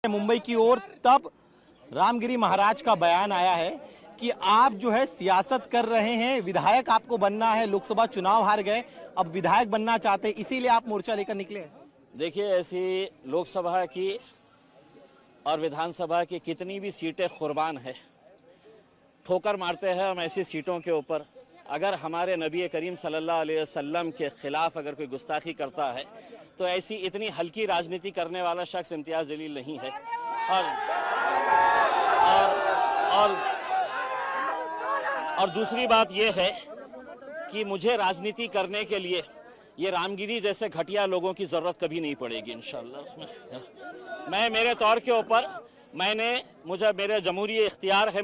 मुंबई की ओर, तब रामगिरी महाराज का बयान आया है कि आप जो है सियासत कर रहे हैं, विधायक आपको बनना है, लोकसभा चुनाव हार गए, अब विधायक बनना चाहते हैं, इसीलिए आप मोर्चा लेकर निकले हैं। देखिए, ऐसी लोकसभा की और विधानसभा की कितनी भी सीटें कुर्बान है, ठोकर मारते हैं हम ऐसी सीटों के ऊपर। अगर हमारे नबी करीम सल्लल्लाहु अलैहि वसल्लम के खिलाफ अगर कोई गुस्ताखी करता है तो ऐसी इतनी हल्की राजनीति करने वाला शख्स इम्तियाज़ जलील नहीं है। और दूसरी बात यह है कि मुझे राजनीति करने के लिए ये रामगिरी जैसे घटिया लोगों की ज़रूरत कभी नहीं पड़ेगी इंशाअल्लाह। उसमें मैं मेरे तौर के ऊपर मुझे मेरे जमहूरी इख्तियार है,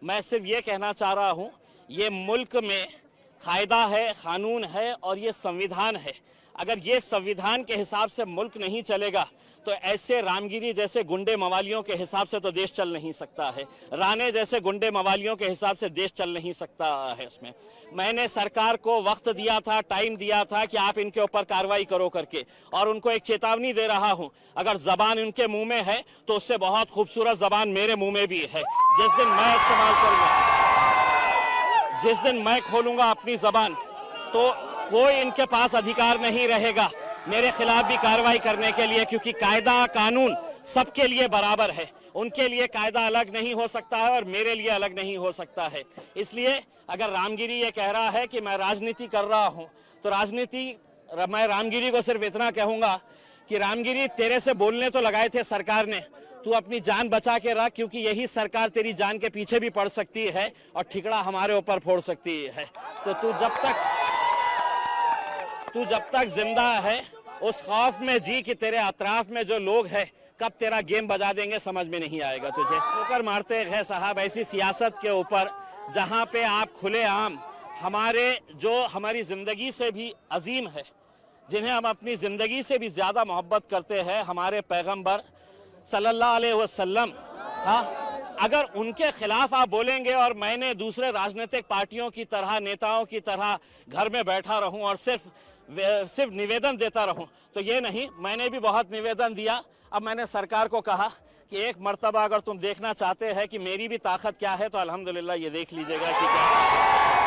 मैं सिर्फ ये कहना चाह रहा हूँ, ये मुल्क में कायदा है, कानून है और ये संविधान है। अगर ये संविधान के हिसाब से मुल्क नहीं चलेगा तो ऐसे रामगिरी जैसे गुंडे मवालियों के हिसाब से तो देश चल नहीं सकता है, राणे जैसे गुंडे मवालियों के हिसाब से देश चल नहीं सकता है। उसमें मैंने सरकार को वक्त दिया था, टाइम दिया था कि आप इनके ऊपर कार्रवाई करो करके, और उनको एक चेतावनी दे रहा हूं, अगर जबान उनके मुंह में है तो उससे बहुत खूबसूरत जबान मेरे मुंह में भी है। जिस दिन मैं इस्तेमाल करूंगा, जिस दिन मैं खोलूंगा अपनी जबान, तो कोई इनके पास अधिकार नहीं रहेगा मेरे खिलाफ भी कार्रवाई करने के लिए, क्योंकि कायदा कानून सबके लिए बराबर है। उनके लिए कायदा अलग नहीं हो सकता है और मेरे लिए अलग नहीं हो सकता है। इसलिए अगर रामगिरी ये कह रहा है कि मैं राजनीति कर रहा हूं, तो मैं रामगिरी को सिर्फ इतना कहूंगा कि रामगिरी, तेरे से बोलने तो लगाए थे सरकार ने, तू अपनी जान बचा के रख, क्योंकि यही सरकार तेरी जान के पीछे भी पड़ सकती है और ठिकड़ा हमारे ऊपर फोड़ सकती है। तो तू जब तक जिंदा है उस खौफ में जी कि तेरे अतराफ में जो लोग हैं कब तेरा गेम बजा देंगे समझ में नहीं आएगा तुझे। ठोकर मारते हैं साहब ऐसी सियासत के ऊपर जहां पे आप खुलेआम हमारी जिंदगी से भी अजीम है, जिन्हें हम अपनी जिंदगी से भी ज्यादा मोहब्बत करते हैं, हमारे पैगंबर सल्लल्लाहु अलैहि वसल्लम, अगर उनके खिलाफ आप बोलेंगे और मैंने दूसरे राजनीतिक पार्टियों की तरह, नेताओं की तरह घर में बैठा रहूं और सिर्फ निवेदन देता रहूं, तो ये नहीं। मैंने भी बहुत निवेदन दिया। अब मैंने सरकार को कहा कि एक मर्तबा अगर तुम देखना चाहते हैं कि मेरी भी ताकत क्या है, तो अल्हम्दुलिल्लाह ये देख लीजिएगा कि क्या